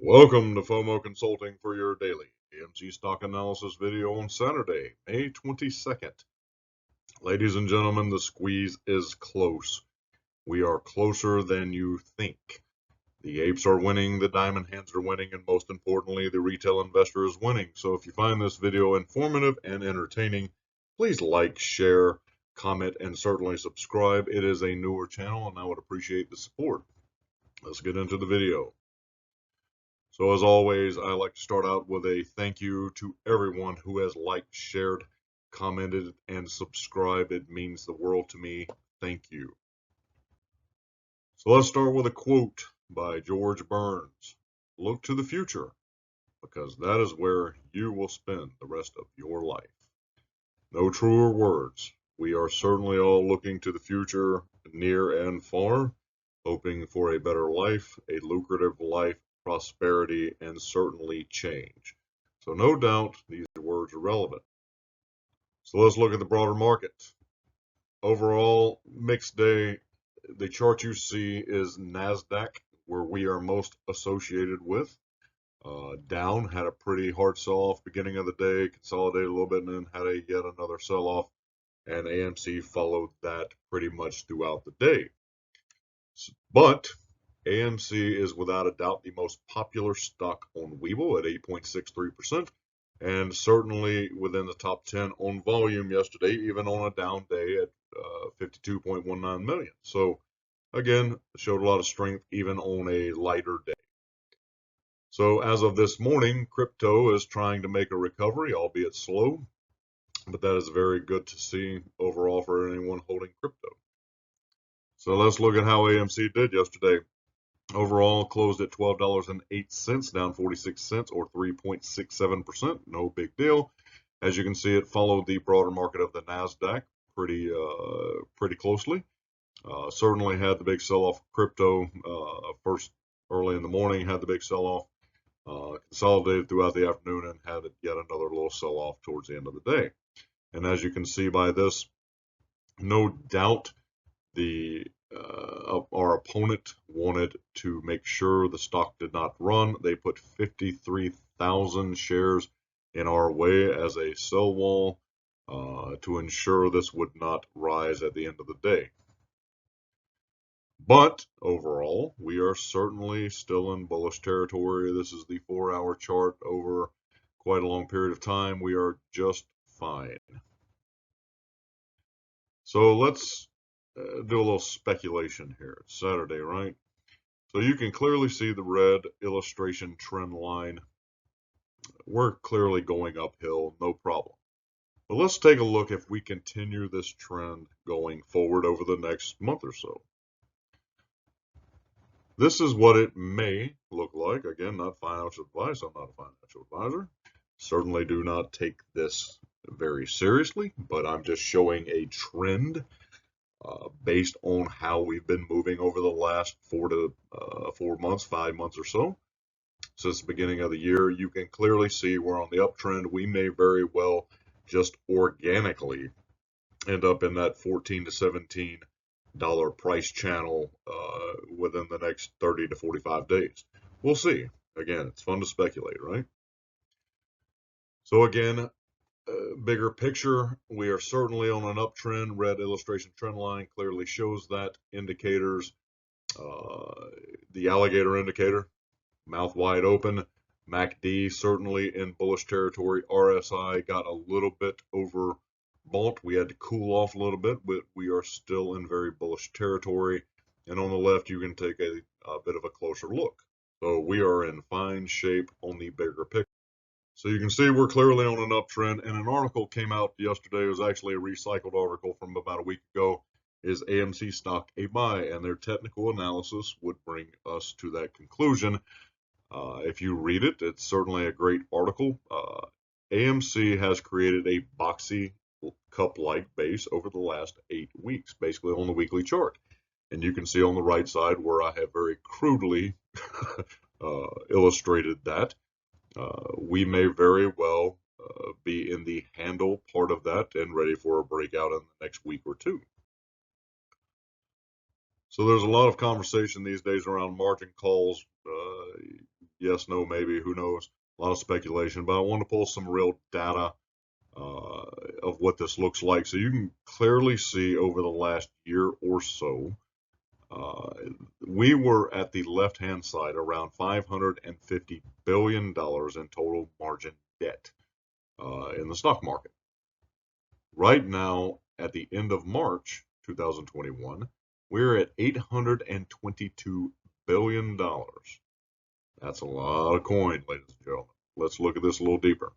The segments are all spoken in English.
Welcome to FOMO Consulting for your daily AMC stock analysis video on Saturday, May 22nd. Ladies and gentlemen, the squeeze is close. We are closer than you think. The apes are winning, the diamond hands are winning, and most importantly, the retail investor is winning. So if you find this video informative and entertaining, please like, share, comment, and certainly subscribe. It is a newer channel, and I would appreciate the support. Let's get into the video. So as always, I like to start out with a thank you to everyone who has liked, shared, commented, and subscribed. It means the world to me. Thank you. So let's start with a quote by George Burns. Look to the future, because that is where you will spend the rest of your life. No truer words. We are certainly all looking to the future, near and far, hoping for a better life, a lucrative life, prosperity, and certainly change. So no doubt these words are relevant. So let's look at the broader market. Overall, mixed day. The chart you see is NASDAQ, where we are most associated with. Down, had a pretty hard sell-off beginning of the day, consolidated a little bit, and then had yet another sell-off. And AMC followed that pretty much throughout the day. But AMC is without a doubt the most popular stock on Webull at 8.63%, and certainly within the top 10 on volume yesterday, even on a down day at 52.19 million. So again, showed a lot of strength even on a lighter day. So as of this morning, crypto is trying to make a recovery, albeit slow, but that is very good to see overall for anyone holding crypto. So let's look at how AMC did yesterday. Overall, closed at $12.08, down 46 cents or 3.67%. No big deal. As you can see, it followed the broader market of the NASDAQ pretty closely. Certainly had the big sell-off. Crypto first early in the morning had the big sell-off. Consolidated throughout the afternoon and had yet another little sell-off towards the end of the day. And as you can see by this, no doubt our opponent wanted to make sure the stock did not run. They put 53,000 shares in our way as a sell wall to ensure this would not rise at the end of the day. But overall, we are certainly still in bullish territory. This is the 4-hour chart over quite a long period of time. We are just fine. So let's do a little speculation here. It's Saturday, right? So you can clearly see the red illustration trend line. We're clearly going uphill, no problem. But let's take a look if we continue this trend going forward over the next month or so. This is what it may look like. Again, not financial advice. I'm not a financial advisor. Certainly do not take this very seriously, but I'm just showing a trend based on how we've been moving over the last 4 months, 5 months or so. Since the beginning of the year, you can clearly see we're on the uptrend. We may very well just organically end up in that $14 to $17 price channel within the next 30 to 45 days. We'll see. Again, it's fun to speculate, right? So again, bigger picture, we are certainly on an uptrend. Red illustration trend line clearly shows that. Indicators, the alligator indicator, mouth wide open. MACD certainly in bullish territory. RSI got a little bit overbought. We had to cool off a little bit, but we are still in very bullish territory. And on the left, you can take a bit of a closer look. So we are in fine shape on the bigger picture. So you can see we're clearly on an uptrend, and an article came out yesterday. It was actually a recycled article from about a week ago. Is AMC stock a buy? And their technical analysis would bring us to that conclusion. If you read it, it's certainly a great article. AMC has created a boxy cup-like base over the last 8 weeks, basically on the weekly chart. And you can see on the right side where I have very crudely illustrated that. We may very well be in the handle part of that and ready for a breakout in the next week or two. So there's a lot of conversation these days around margin calls. Yes, no, maybe, who knows? A lot of speculation, but I want to pull some real data of what this looks like. So you can clearly see over the last year or so, we were at the left-hand side around $550 billion in total margin debt in the stock market. Right now, at the end of March 2021, we're at $822 billion. That's a lot of coin, ladies and gentlemen. Let's look at this a little deeper.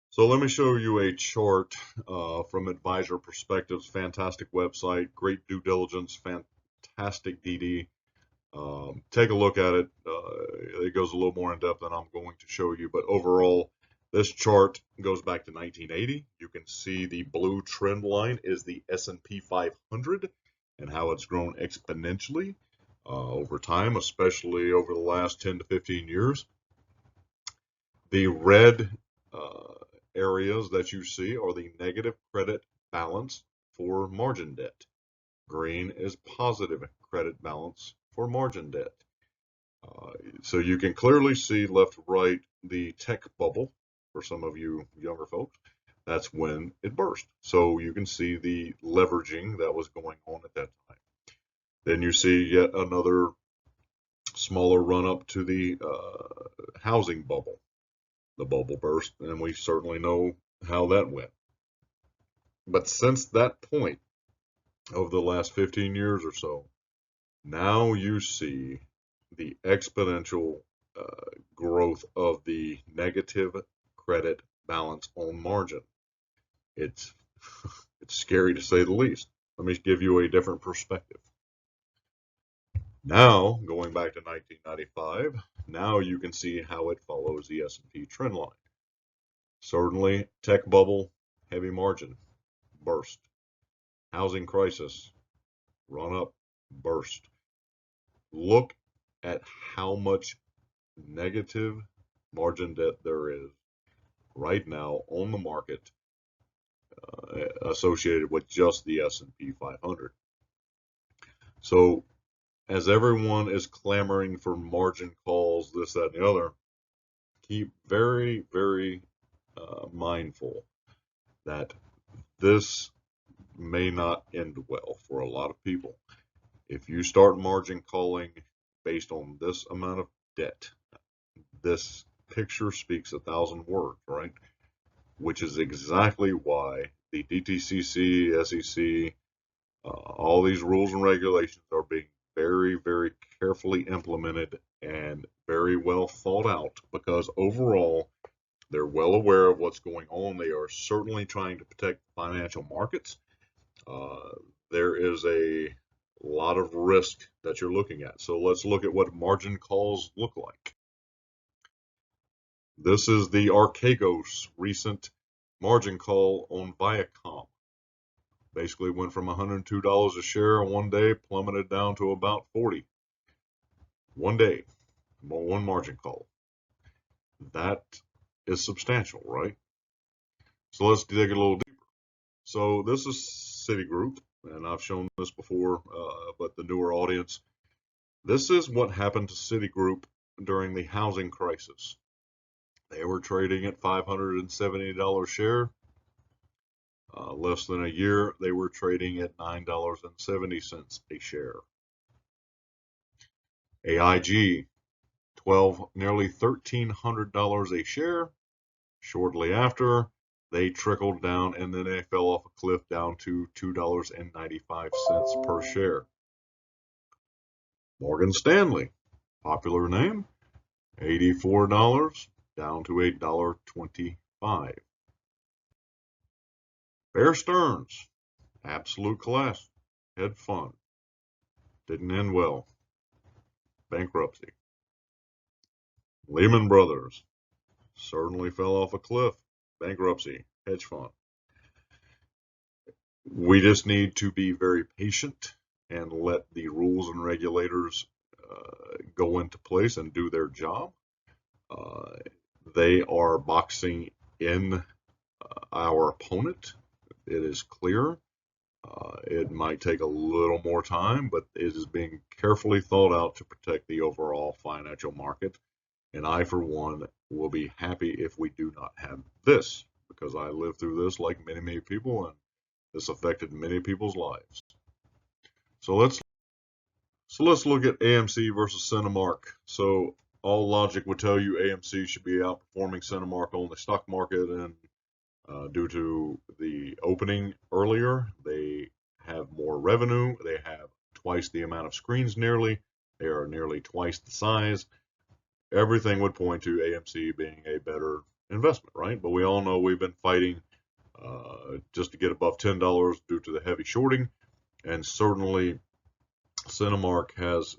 So let me show you a chart from Advisor Perspectives. Fantastic website, great due diligence, fantastic DD. Take a look at it. It goes a little more in depth than I'm going to show you, but overall, this chart goes back to 1980. You can see the blue trend line is the S&P 500 and how it's grown exponentially over time, especially over the last 10 to 15 years. The red areas that you see are the negative credit balance for margin debt. Green is positive credit balance for margin debt. So you can clearly see left, right, the tech bubble for some of you younger folks. That's when it burst. So you can see the leveraging that was going on at that time. Then you see yet another smaller run up to the housing bubble. The bubble burst, and we certainly know how that went. But since that point, over the last 15 years or so, now you see the exponential growth of the negative credit balance on margin. It's scary to say the least. Let me give you a different perspective. Now, going back to 1995, now you can see how it follows the S&P trend line. Certainly, tech bubble, heavy margin, burst. Housing crisis, run up, burst. Look at how much negative margin debt there is right now on the market associated with just the S&P 500. So as everyone is clamoring for margin calls, this, that, and the other, keep very, very mindful that this may not end well for a lot of people. If you start margin calling based on this amount of debt, this picture speaks 1,000 words, right? Which is exactly why the DTCC, SEC, all these rules and regulations are being very, very carefully implemented and very well thought out, because overall they're well aware of what's going on. They are certainly trying to protect financial markets. There is a lot of risk that you're looking at. So let's look at what margin calls look like. This is the Archegos recent margin call on Viacom. Basically went from $102 a share on one day, plummeted down to about 40. One day, one margin call. That is substantial, right? So let's dig a little deeper. So this is Citigroup, and I've shown this before, but the newer audience. This is what happened to Citigroup during the housing crisis. They were trading at $570 a share. Less than a year, they were trading at $9.70 a share. AIG, nearly $1,300 a share. Shortly after, they trickled down and then they fell off a cliff down to $2.95 per share. Morgan Stanley, popular name, $84 down to $8.25. Bear Stearns, absolute class, hedge fund, didn't end well, bankruptcy. Lehman Brothers, certainly fell off a cliff, bankruptcy, hedge fund. We just need to be very patient and let the rules and regulators go into place and do their job. They are boxing in our opponent. It is clear. It might take a little more time, but it is being carefully thought out to protect the overall financial market. And I, for one, will be happy if we do not have this, because I lived through this like many, many people, and this affected many people's lives. So let's look at AMC versus Cinemark. So all logic would tell you AMC should be outperforming Cinemark on the stock market, and due to the opening earlier, they have more revenue. They have twice the amount of screens nearly. They are nearly twice the size. Everything would point to AMC being a better investment, right? But we all know we've been fighting just to get above $10 due to the heavy shorting, and certainly Cinemark has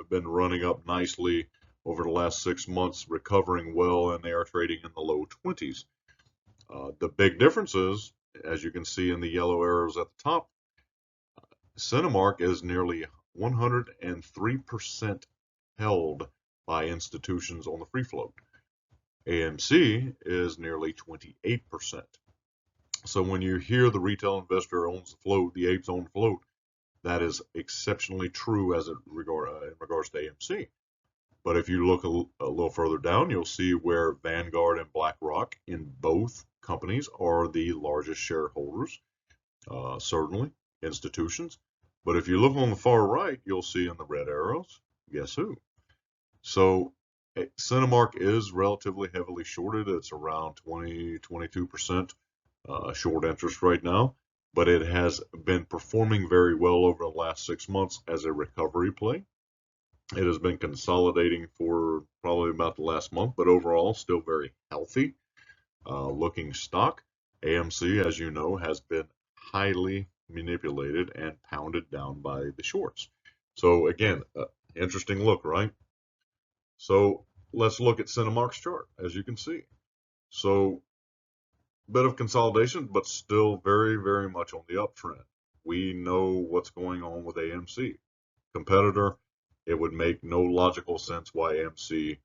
been running up nicely over the last 6 months, recovering well, and they are trading in the low 20s. The big difference is, as you can see in the yellow arrows at the top, Cinemark is nearly 103% held by institutions on the free float. AMC is nearly 28%. So when you hear the retail investor owns the float, the apes own the float, that is exceptionally true as in regards to AMC. But if you look a little further down, you'll see where Vanguard and BlackRock in both companies are the largest shareholders, certainly institutions. But if you look on the far right, you'll see in the red arrows, guess who? So Cinemark is relatively heavily shorted. It's around 22% short interest right now, but it has been performing very well over the last 6 months as a recovery play. It has been consolidating for probably about the last month, but overall still very healthy looking stock. AMC, as you know, has been highly manipulated and pounded down by the shorts. So again, interesting look, right? So let's look at Cinemark's chart, as you can see. So bit of consolidation, but still very, very much on the uptrend. We know what's going on with AMC. Competitor, it would make no logical sense why AMC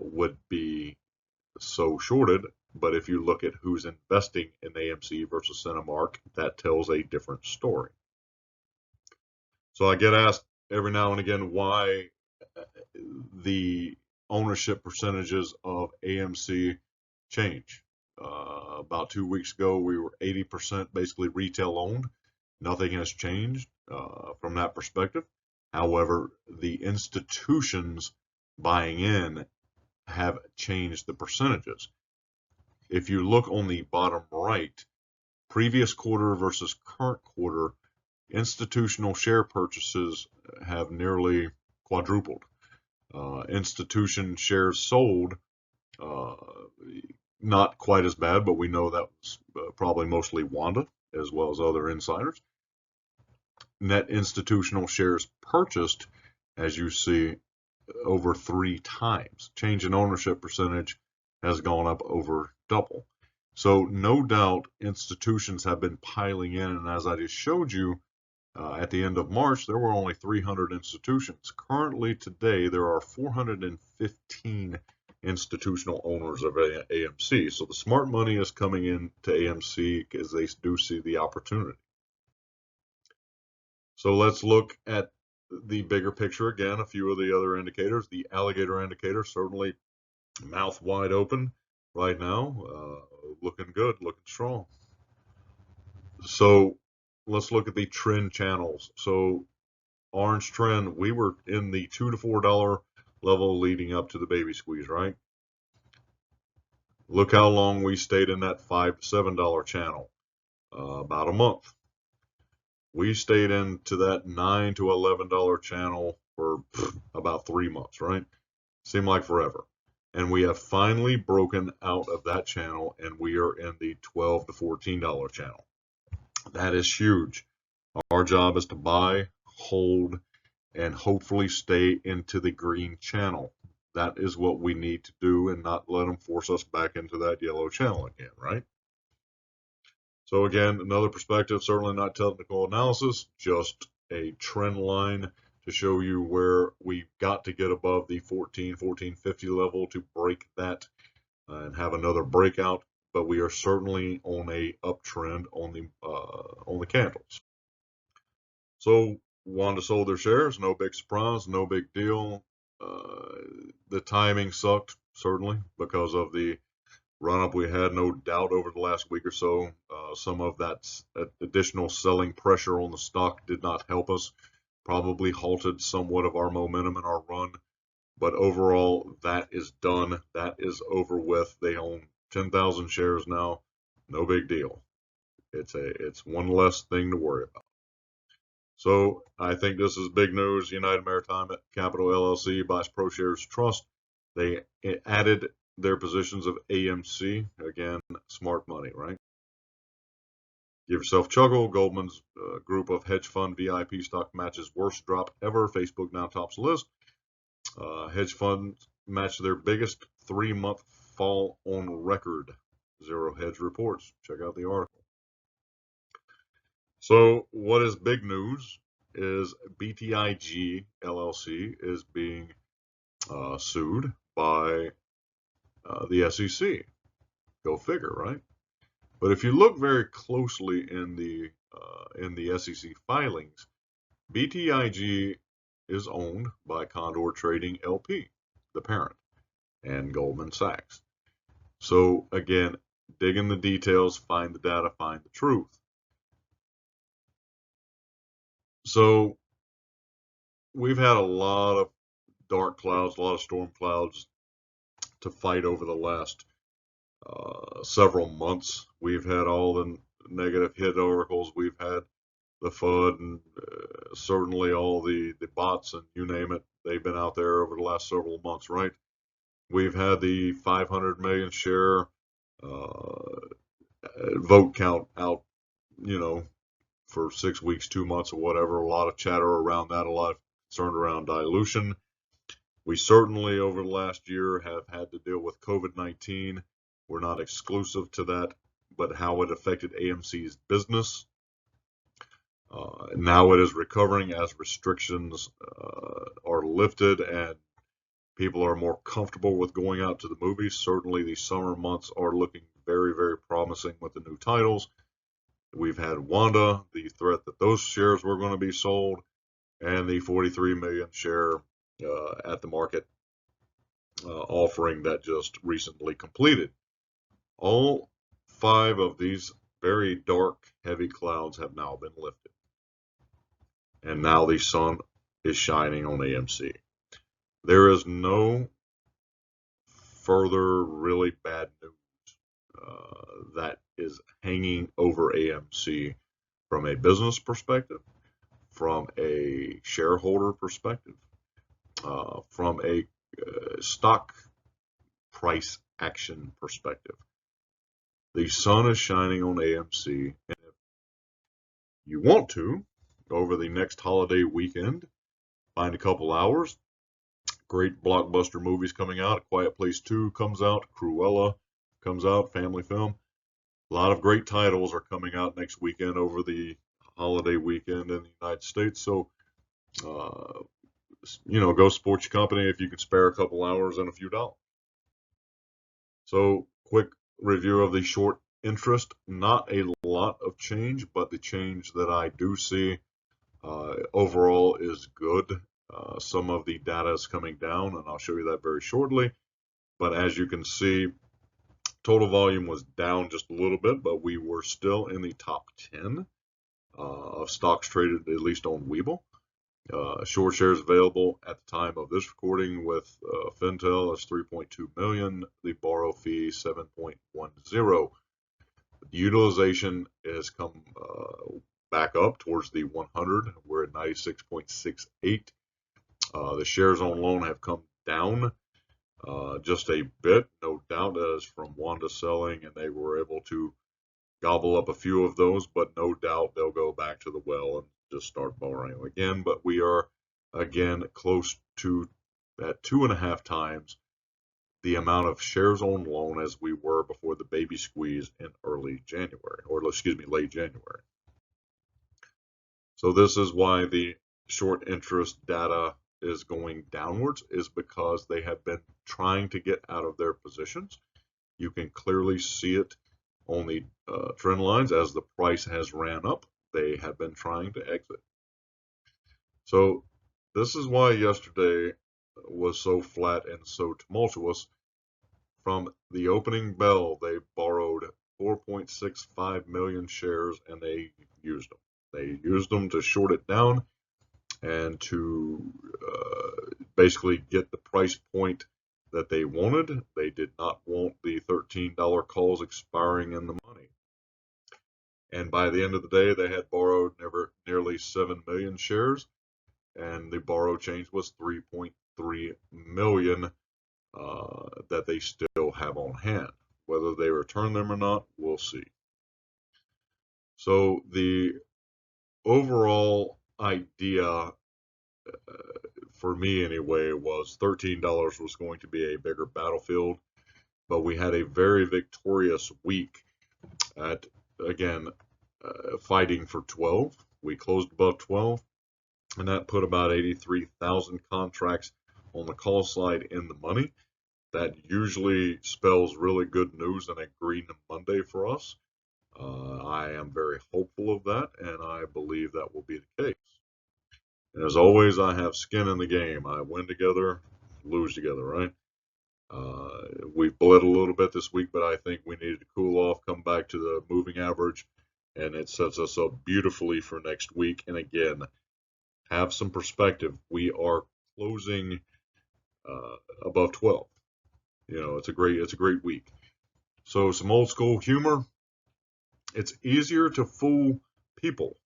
would be so shorted. But if you look at who's investing in AMC versus Cinemark, that tells a different story. So I get asked every now and again why the ownership percentages of AMC change. About 2 weeks ago, we were 80% basically retail owned. Nothing has changed from that perspective. However, the institutions buying in have changed the percentages. If you look on the bottom right, previous quarter versus current quarter, institutional share purchases have nearly quadrupled. Institution shares sold, not quite as bad, but we know that was probably mostly Wanda as well as other insiders. Net institutional shares purchased, as you see, over 3 times. Change in ownership percentage has gone up over double. So no doubt institutions have been piling in, and as I just showed you, at the end of March, there were only 300 institutions. Currently today, there are 415 institutional owners of AMC. So the smart money is coming in to AMC because they do see the opportunity. So let's look at the bigger picture again, a few of the other indicators. The alligator indicator, certainly mouth wide open right now, looking good, looking strong. So let's look at the trend channels. So orange trend, we were in the $2 to $4 level leading up to the baby squeeze, right? Look how long we stayed in that $5 to $7 channel, about a month. We stayed into that $9 to $11 channel for about 3 months, right? Seemed like forever. And we have finally broken out of that channel, and we are in the $12 to $14 channel. That is huge. Our job is to buy, hold, and hopefully stay into the green channel. That is what we need to do, and not let them force us back into that yellow channel again, right? So again, another perspective, certainly not technical analysis, just a trend line to show you where we've got to get above the 1450 level to break that and have another breakout. but we are certainly on a uptrend on the candles. So Wanda sold their shares, no big surprise, no big deal. The timing sucked, certainly, because of the run-up we had, no doubt, over the last week or so. Some of that additional selling pressure on the stock did not help us, probably halted somewhat of our momentum and our run. But overall, that is done. That is over with. They own 10,000 shares now. No big deal. It's one less thing to worry about. So I think this is big news. United Maritime Capital LLC buys ProShares Trust. They added their positions of AMC. Again, smart money, right? Give yourself a chuckle. Goldman's group of hedge fund VIP stock matches worst drop ever. Facebook now tops the list. Hedge funds match their biggest 3-month fall on record. Zero Hedge reports. Check out the article. So what is big news is BTIG LLC is being sued by the SEC. Go figure, right? But if you look very closely in the SEC filings, BTIG is owned by Condor Trading LP, the parent, and Goldman Sachs. So again, dig in the details, find the data, find the truth. So we've had a lot of dark clouds, a lot of storm clouds to fight over the last several months. We've had all the negative hit articles. We've had the FUD and certainly all the bots and you name it. They've been out there over the last several months, right? We've had the 500 million share vote count out, for 6 weeks, 2 months or whatever. A lot of chatter around that, a lot of concern around dilution. We certainly over the last year have had to deal with COVID-19. We're not exclusive to that, but how it affected AMC's business. Now it is recovering as restrictions are lifted and people are more comfortable with going out to the movies. Certainly the summer months are looking very, very promising with the new titles. We've had Wanda, the threat that those shares were going to be sold, and the 43 million share at the market offering that just recently completed. All 5 of these very dark, heavy clouds have now been lifted. And now the sun is shining on AMC. There is no further really bad news that is hanging over AMC from a business perspective, from a shareholder perspective, from a stock price action perspective. The sun is shining on AMC, and if you want to, over the next holiday weekend, find a couple hours. Great blockbuster movies coming out. A Quiet Place 2 comes out. Cruella comes out, family film. A lot of great titles are coming out next weekend over the holiday weekend in the United States. So, go support your company if you can spare a couple hours and a few dollars. So, quick review of the short interest. Not a lot of change, but the change that I do see overall is good. Some of the data is coming down, and I'll show you that very shortly. But as you can see, total volume was down just a little bit, but we were still in the top 10 of stocks traded, at least on Webull. Short shares available at the time of this recording with Fintel is 3.2 million. The borrow fee 7.10. The utilization has come back up towards the 100. We're at 96.68. The shares on loan have come down just a bit, no doubt. That is from Wanda selling, and they were able to gobble up a few of those, but no doubt they'll go back to the well and just start borrowing again. But we are again close to that 2.5 times the amount of shares on loan as we were before the baby squeeze in late January. So this is why the short interest data is going downwards, is because they have been trying to get out of their positions. You can clearly see it on the trend lines. As the price has ran up, they have been trying to exit. So this is why yesterday was so flat and so tumultuous. From the opening bell, they borrowed 4.65 million shares and they used them. They used them to short it down and to basically get the price point that they wanted. They did not want the $13 calls expiring in the money. And by the end of the day, they had borrowed nearly 7 million shares, and the borrow change was 3.3 million that they still have on hand. Whether they return them or not, we'll see. So the overall idea, for me anyway, was $13 was going to be a bigger battlefield, but we had a very victorious week at, again, fighting for 12. We closed above 12, and that put about 83,000 contracts on the call side in the money. That usually spells really good news and a green Monday for us. I am very hopeful of that, and I believe that will be the case. And as always, I have skin in the game. I win together, lose together, right? We bled a little bit this week, but I think we needed to cool off, come back to the moving average, and it sets us up beautifully for next week. And again, have some perspective. We are closing above 12. You know, it's a great week. So some old school humor. It's easier to fool people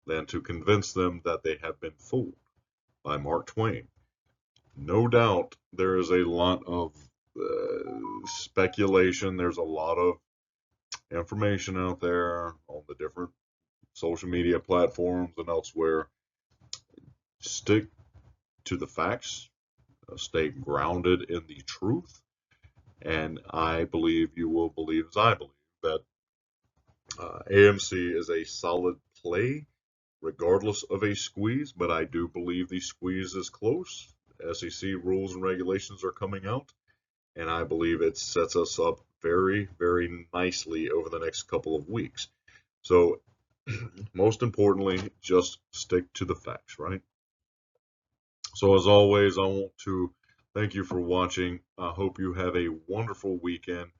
than to convince them that they have been fooled, by Mark Twain. No doubt there is a lot of speculation. There's a lot of information out there on the different social media platforms and elsewhere. Stick to the facts. Stay grounded in the truth. And I believe you will believe, as I believe, that AMC is a solid play regardless of a squeeze, but I do believe the squeeze is close. SEC rules and regulations are coming out, and I believe it sets us up very, very nicely over the next couple of weeks. So, most importantly, just stick to the facts, right? So, as always, I want to thank you for watching. I hope you have a wonderful weekend.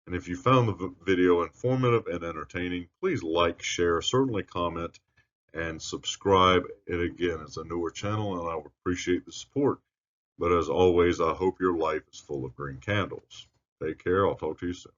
And if you found the video informative and entertaining, please like, share, certainly comment, and subscribe. And again, it's a newer channel, and I would appreciate the support. But as always, I hope your life is full of green candles. Take care. I'll talk to you soon.